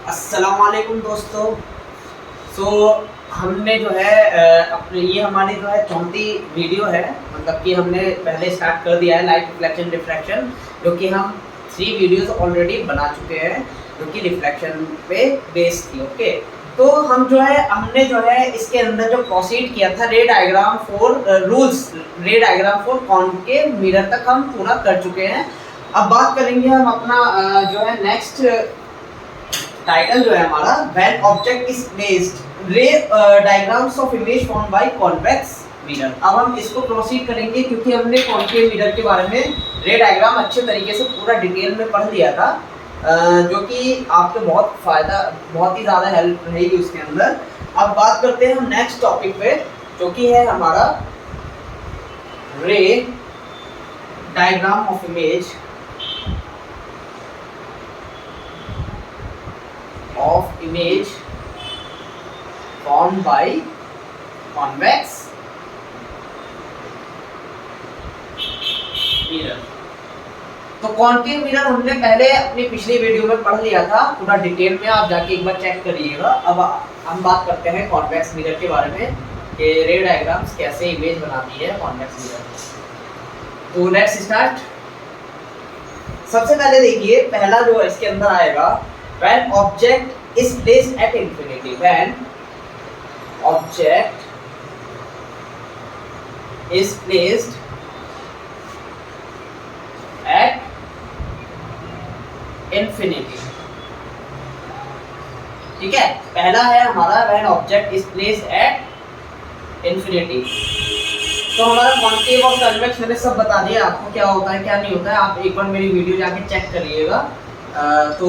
अस्सलामुअलैकुम दोस्तों। हमने जो है अपने ये हमारी जो है 34 वीडियो है, मतलब कि हमने पहले स्टार्ट कर दिया है लाइट रिफ्लेक्शन डिफ्रैक्शन, जो कि हम 3 वीडियोस ऑलरेडी बना चुके हैं जो कि रिफ्लेक्शन पे बेस्ड थी। ओके, तो हम जो है हमने जो है इसके अंदर जो प्रोसीड किया था रे डायग्राम फॉर रूल्स, रे डायग्राम फॉर कॉनकेव मिरर तक हम पूरा कर चुके हैं। अब बात करेंगे हम अपना जो है नेक्स्ट टाइटल जो है हमारा व्हेन ऑब्जेक्ट इज प्लेस्ड रे diagrams of image formed by convex mirror. अब हम इसको प्रोसीड करेंगे क्योंकि हमने कॉन्केव मिरर के बारे में रे डायग्राम अच्छे तरीके से पूरा डिटेल में पढ़ लिया था, जो कि आपको बहुत ही ज़्यादा हेल्प रहेगी उसके अंदर। अब बात करते हैं हम नेक्स्ट टॉपिक पे, जो कि है हमारा रे diagram of image formed by convex mirror। तो कॉन्केव मिरर हमने पहले अपनी पिछली वीडियो में पढ़ लिया था पूरा डिटेल में, आप जाके एक बार चेक करिएगा। अब हम बात करते हैं कॉन्वेक्स मिरर के बारे में कि रे डायग्राम्स कैसे इमेज बनाती है कॉन्वेक्स मिरर। तो लेट्स स्टार्ट। सबसे पहले देखिए पहला जो इसके अंदर आएगा when object is placed at infinity, when object is placed at infinity। ठीक है, पहला है हमारा when object is placed at infinity। तो हमारा कॉन्केव और कन्वेक्स मैंने सब बता दिया आपको क्या होता है क्या नहीं होता है, आप एक बार मेरी वीडियो जाके चेक करिएगा। तो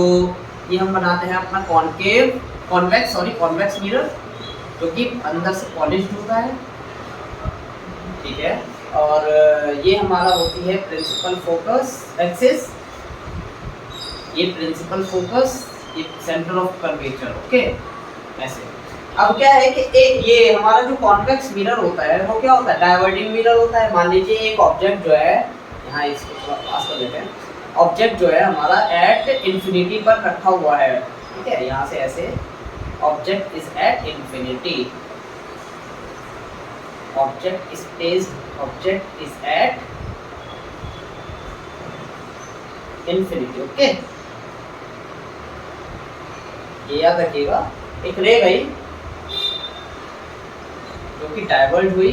ये हम बनाते हैं अपना कॉन्वेक्स मिरर, जो कि अंदर से पॉलिश्ड होता है। ठीक है, और ये हमारा होती है प्रिंसिपल फोकस एक्सिस, ये प्रिंसिपल फोकस, ये सेंटर ऑफ कर्वेचर। ओके, ऐसे। अब क्या है कि ये हमारा जो कॉन्वेक्स मिरर होता है वो क्या होता है, डाइवर्जिंग मिरर होता है। मान लीजिए एक ऑब्जेक्ट जो है, यहाँ इसको थोड़ा पास कर देते हैं, ऑब्जेक्ट जो है हमारा एट इन्फिनिटी पर रखा हुआ है। ठीक है, यहाँ से ऐसे object is at infinity, object is at infinity. Okay, ये याद रखिएगा। एक रे गई जो कि डाइवर्ट हुई,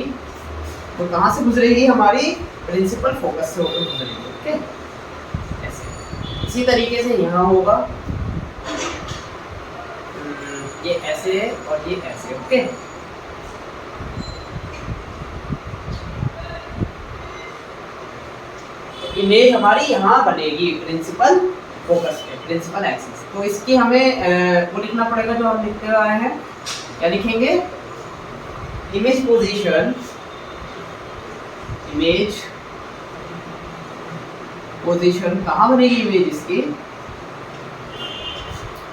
तो कहाँ से गुजरेगी, हमारी प्रिंसिपल फोकस से होकर गुजरेगी। ओके, इसी तरीके से यहाँ होगा, ये ऐसे और ये ऐसे। ओके, तो इमेज हमारी यहाँ बनेगी प्रिंसिपल फोकस पे, प्रिंसिपल एक्सिस। तो इसकी हमें वो लिखना पड़ेगा जो हम लिखते आए हैं। क्या लिखेंगे, इमेज पोजीशन कहाँ बनेगी इमेज इसकी,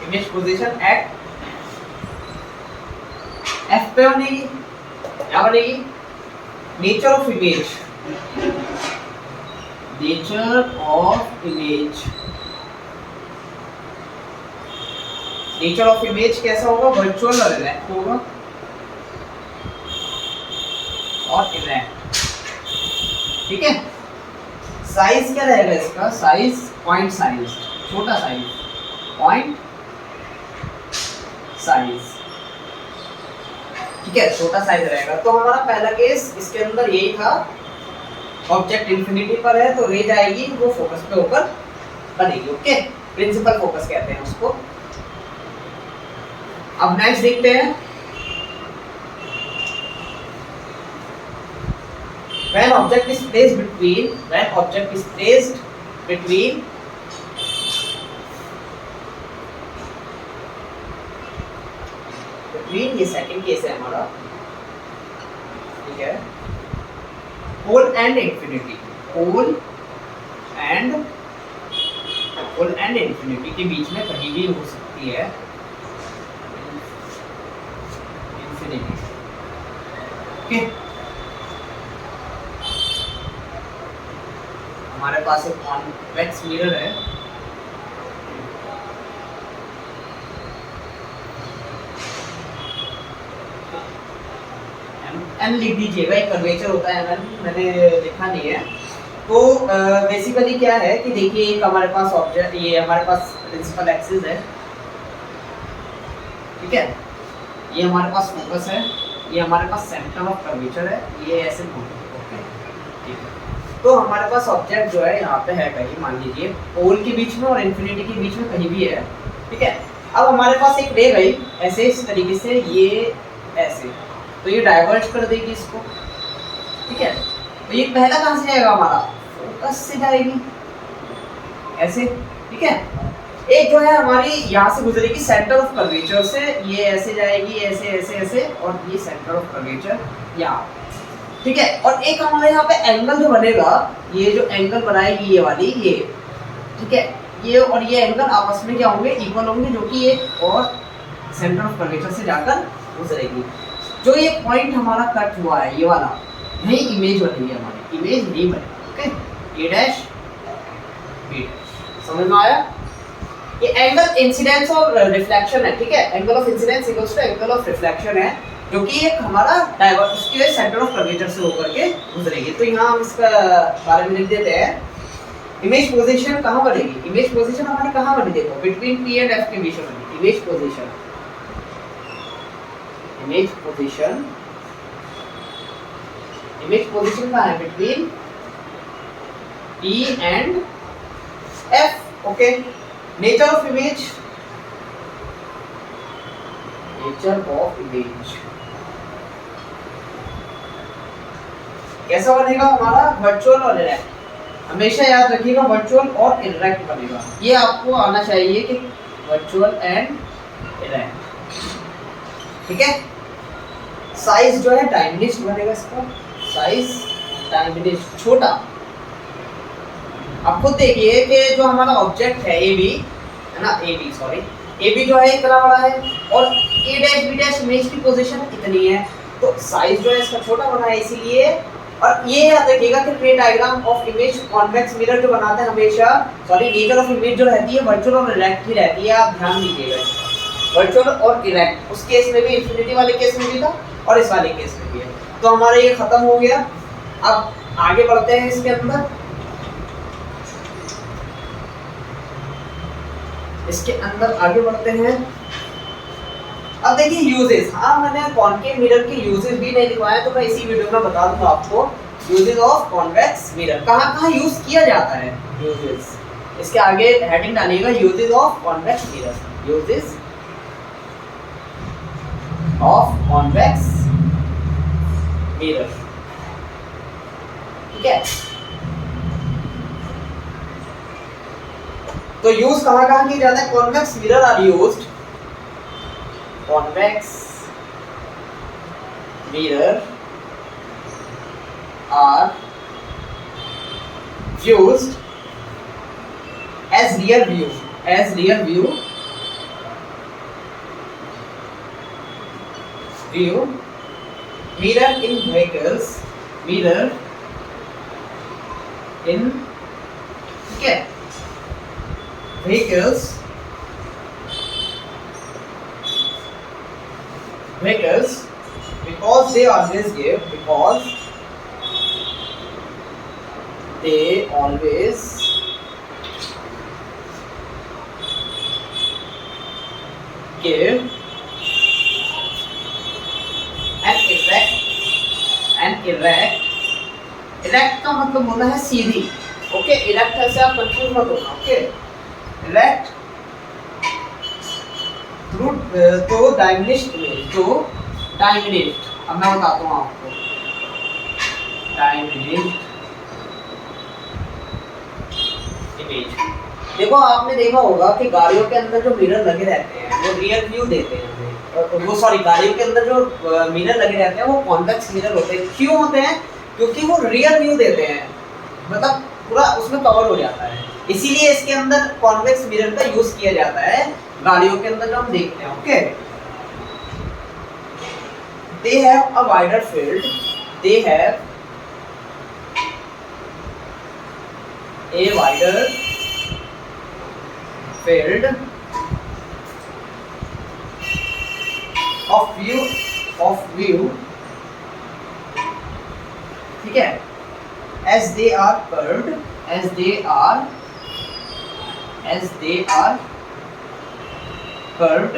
इमेज पोजीशन एट एफ पे बनेगी। क्या बनेगी, नेचर ऑफ इमेज कैसा होगा, वर्चुअल और इरेक्ट होगा, और इरेक्ट। ठीक है, साइज क्या रहेगा इसका, साइज पॉइंट साइज, छोटा साइज, पॉइंट साइज। ठीक है, छोटा साइज रहेगा। तो हमारा पहला केस इसके अंदर यही था, ऑब्जेक्ट इन्फिनिटी पर है तो रे जाएगी, वो फोकस पे होकर बनेगी। ओके, प्रिंसिपल फोकस कहते हैं उसको। अब नेक्स्ट देखते हैं, when object is placed between ये सेकंड केस है हमारा। ठीक है, pole and infinity, pole and infinity के बीच में कहीं भी हो सकती है इंफिनिटी। ओके, हमारे पास एक कॉन्वेक्स मिरर है, एन लिख दीजिएगा, एक कर्वेचर होता है एन, मैंने लिखा नहीं है। तो बेसिकली क्या है कि देखिए एक हमारे पास ऑब्जेक्ट, ये हमारे पास प्रिंसिपल एक्सिस है, ठीक है, ये हमारे पास फोकस है, ये हमारे पास सेंटर ऑफ कर्वेचर है, ये ऐसे घूमते, ओके ठीक है। तो हमारे पास ऑब्जेक्ट जो है यहाँ पे है कहीं, मान लीजिए पोल के बीच में और इन्फिनिटी के बीच में कहीं भी है, ठीक है। अब हमारे पास एक रे गई ऐसे इस तरीके से, ये ऐसे, तो ये डाइवर्ज कर देगी इसको, ठीक है। तो ये पहला कहाँ से जाएगा, हमारा फोकस से जाएगी ऐसे, ठीक है। एक जो है हमारी यहाँ से गुजरेगी सेंटर ऑफ कर्वेचर से, ये ऐसे जाएगी, ऐसे ऐसे ऐसे, और ये सेंटर ऑफ कर्वेचर यहाँ, ठीक है। और एक हमारे यहाँ पे एंगल जो बनेगा, ये जो एंगल बनाएगी ये वाली, ये ठीक है, ये और ये एंगल आपस में क्या होंगे, इक्वल होंगे, जो कि एक और सेंटर ऑफ कर्वेचर से जाकर गुजरेगी। जो ये पॉइंट हमारा कट हुआ है ये वाला, यही इमेज बनेगी हमारी, इमेज नहीं बनेगी, ओके। ए डैश बी डैश, समझ में आया। ये एंगल इंसिडेंस और रिफ्लेक्शन है, ठीक है। Angle of incidence equals to angle of reflection है, जो कि एक हमारा डाइवर्स उसके सेंटर ऑफ कर्वेचर से होकर के गुजरेगी। तो यहाँ हम इसका बारे में लिख देते हैं। इमेज पोजीशन कहाँ बनेगी, इमेज पोजीशन हमारी कहाँ बनी, देखो बिटवीन पी एंड एफ के बीच में बनी image position. Image position, image position कहाँ है, between P and F, okay. Nature of image, nature of image कैसा बनेगा हमारा, वर्चुअल और इरेक्ट। हमेशा याद रखिएगा वर्चुअल और इरेक्ट बनेगा, ये आपको आना चाहिए कि वर्चुअल एंड इरेक्ट, ठीक है। साइज जो है डायमिनिस्ट बनेगा इसका, साइज डायमिनिस्ट, छोटा। आप खुद देखिए कि जो हमारा ऑब्जेक्ट है ए बी, है ना, A B sorry, A B जो है इतना बड़ा है, और A dash B dash image की पोजीशन इतनी है, तो साइज जो है इसका छोटा बना है इसीलिए। और ये याद रखिएगा कि रे diagram of image convex mirror जो बनाते हैं हमेशा, सॉरी नेचर ऑफ इमेज जो रहती है वर्चुअल और इरेक्ट ही रहती है, आप ध्यान दीजिएगा इसका, वर्चुअल और इरेक्ट। उस केस में भी, इंफिनिटी वाले केस में भी था और इस वाले केस में भी है। तो हमारा ये खत्म हो गया। अब आगे बढ़ते हैं इसके अंदर, इसके अंदर आगे बढ़ते हैं। अब देखिए यूजेस, हाँ मैंने कॉनकेव मिरर के यूजेस भी नहीं दिखाए, तो मैं इसी वीडियो में बता दूंगा आपको यूजेस ऑफ कॉन्वेक्स मिरर, कहाँ कहाँ यूज किया जाता है यूजेस। इसके आगे हेडिंग डालिएगा uses of convex mirror, uses of convex mirror, ठीक है। तो यूज कहाँ कहाँ किया जाता है, convex mirror are used, convex mirror are used as rear view, as rear view mirror in vehicles, mirror in, ठीक है, vehicles because they always give, because they always give an erect का मतलब होता है सीधी, ओके। इरेक्ट ऐसे आप confuse मत होना, ओके। इरेक्ट तो डायमिनिस्ट में, जो डायमिनिस्ट, अब मैं बताता हूँ आपको, डायमिनिस्ट इमेज। देखो आपने देखा होगा कि गाड़ियों के अंदर जो मिरर लगे रहते हैं वो रियर व्यू देते हैं, वो सॉरी गाड़ियों के अंदर जो मिरर लगे रहते हैं वो कॉन्वेक्स मिरर होते हैं। क्यों होते हैं, क्योंकि वो रियर व्यू देते हैं, मतलब पूरा उसमें कवर हो जाता है, इसीलिए इसके अंदर कॉन्वेक्स मिरर का यूज किया जाता है गाड़ियों के अंदर जो हम देखते हैं, okay. They have a wider field, they have a wider field of view ठीक है, as they are curved, as they are curved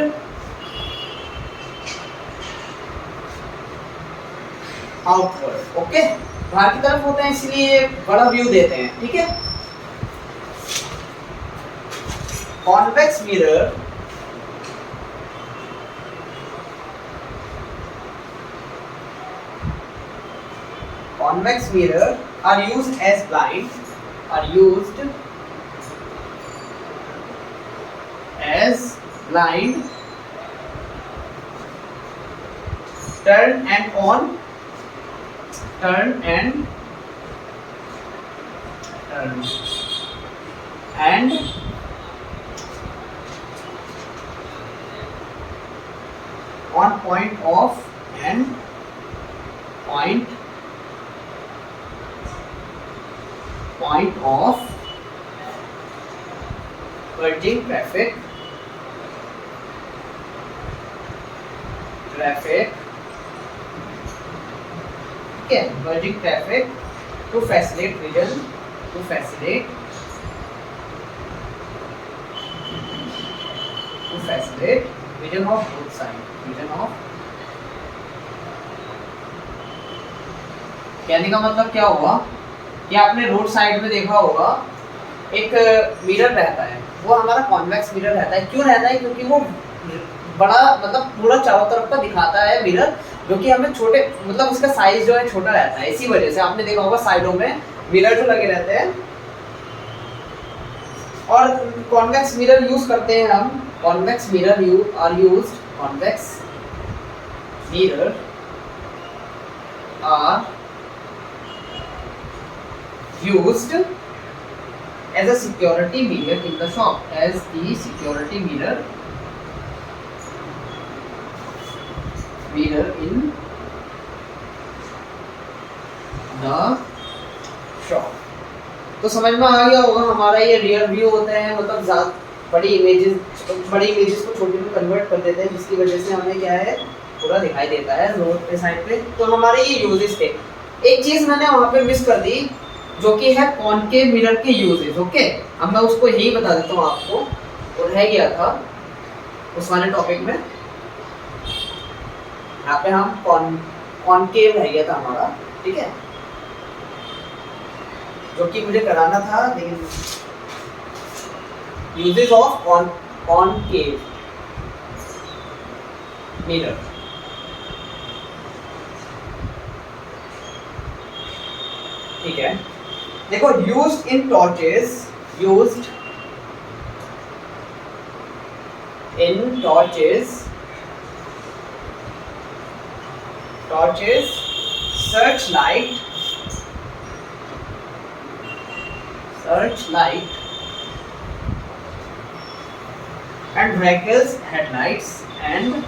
outward, okay, बाहर की तरफ होते हैं इसलिए बड़ा व्यू देते हैं, ठीक है। Convex mirror are used as blind, turn and on point off and point off verging traffic okay, verging traffic to facilitate vision of both sides, कहने का मतलब क्या हुआ कि आपने रोड साइड में देखा होगा एक मिरर रहता है, वो हमारा कॉन्वेक्स मिरर रहता है। क्यों रहता है? क्योंकि वो बड़ा मतलब पूरा चारों तरफ का दिखाता है मिरर, जो कि हमें छोटे मतलब उसका साइज जो है छोटा रहता है। इसी वजह से आपने देखा होगा साइडों में मिरर जो लगे रहते हैं। और कॉन्वेक्स मिरर यूज करते हैं हम, convex mirror are used as a security mirror in the shop, as the security mirror in the shop। तो समझ में आ गया होगा हमारा ये रियर व्यू होते हैं, मतलब बड़ी इमेजेस को छोटी में कन्वर्ट कर देते हैं, जिसकी वजह से हमें क्या है पूरा दिखाई देता है रोड पे साइड पे। तो हमारे ये यूजेस थे। एक चीज मैंने वहाँ पे मिस कर दी, जो कि है कॉनकेव मिरर के यूजेस। ओके, अब मैं उसको यही बता देता हूँ आपको, और रह गया था उस वाले टॉपिक में। यहाँ पे हम कॉनकेव रह गया था हमारा, ठीक है, जो कि मुझे कराना था, लेकिन यूजेस ऑफ कॉनकेव मिरर। ठीक है, देखो used in torches searchlight and vehicles headlights and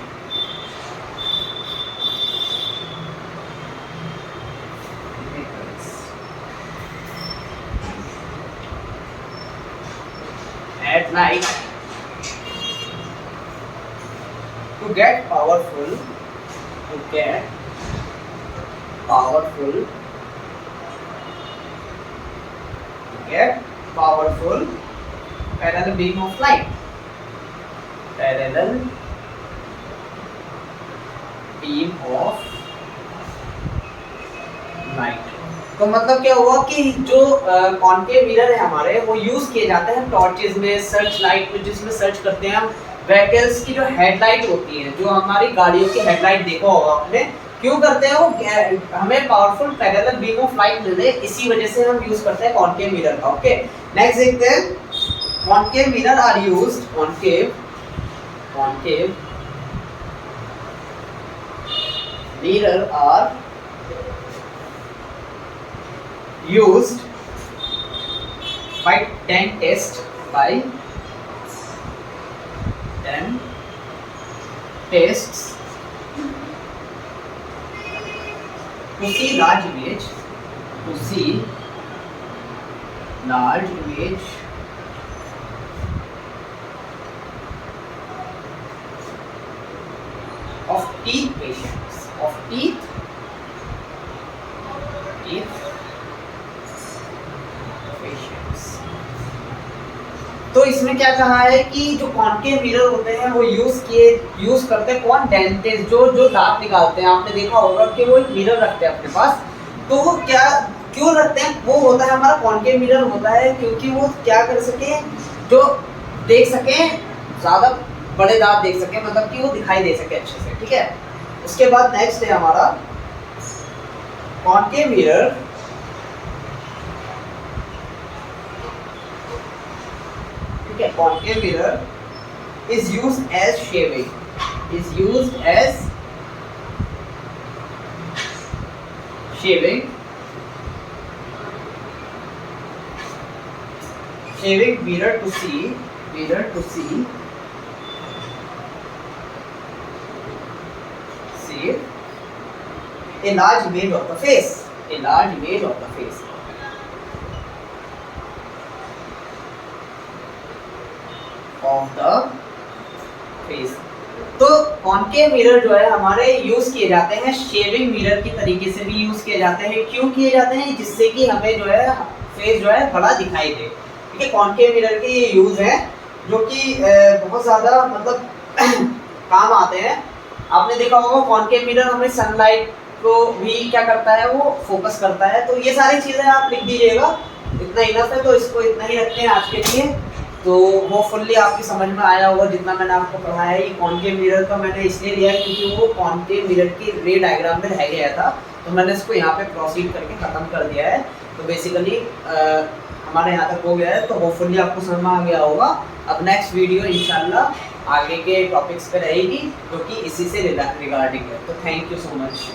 at night to get powerful parallel beam of light, तो मतलब क्या हुआ कि जो कॉनकेव मिरर है हमारे, वो यूज किए जाते हैं टॉर्चेस में, सर्च लाइट में, जिसमें सर्च करते हैं हम व्हीकल्स की जो हेडलाइट होती है, जो हमारी गाड़ियों की हेडलाइट देखा होगा आपने। क्यों करते हैं वो? हमें powerful parallel beam of light मिले, इसी वजह से हम यूज करते हैं कॉनकेव मिरर का। ओके, नेक्स्ट देखते हैं। Concave mirror are used concave mirror are used by 10 tests to see large image of teeth patients, teeth इसमें क्या कहा है कि जो कॉनकेव मिरर होते हैं वो यूज करते हैं कौन, डेंटिस्ट जो दांत निकालते हैं। आपने देखा होगा कि वो एक मिरर रखते हैं अपने पास। तो वो क्या क्यों रखते हैं, वो होता है हमारा कॉनकेव मिरर होता है क्योंकि वो क्या कर सके, जो देख सके, ज़्यादा बड़े दांत देख सके, मतलब कि वो दिखाई दे सके अच्छे से, ठीक है। उसके बाद नेक्स्ट है हमारा concave mirror concave mirror is used as shaving, mirror to see a large image of the face, तो कॉनकेव मिरर जो है हमारे यूज किए जाते हैं शेविंग मिरर की तरीके से भी यूज किए जाते हैं। क्यों किए जाते हैं, जिससे कि हमें जो है फेस जो है बड़ा दिखाई दे, ठीक है। कॉनकेव मिरर के ये यूज है जो कि बहुत ज़्यादा मतलब काम आते हैं। आपने देखा होगा कॉनकेव मिरर हमें सनलाइट को भी क्या करता है, वो फोकस करता है। तो ये सारी चीज़ें आप लिख दीजिएगा, इतना इनफ है, तो इसको इतना ही रखते हैं आज के लिए। तो वो फुल्ली आपकी समझ में आया होगा जितना मैंने आपको पढ़ाया है। ये कॉनकेव मिरर का मैंने इसलिए लिया है क्योंकि वो कॉनकेव मिरर की रे डायग्राम में रह गया था, तो मैंने इसको यहाँ पे प्रोसीड करके ख़त्म कर दिया है। तो बेसिकली हमारे यहाँ तक हो गया है, तो होपफुली आपको समझ में आ गया होगा। अब नेक्स्ट वीडियो इंशाल्लाह आगे के टॉपिक्स पे रहेगी जो कि इसी से रिगार्डिंग है। तो थैंक यू सो मच।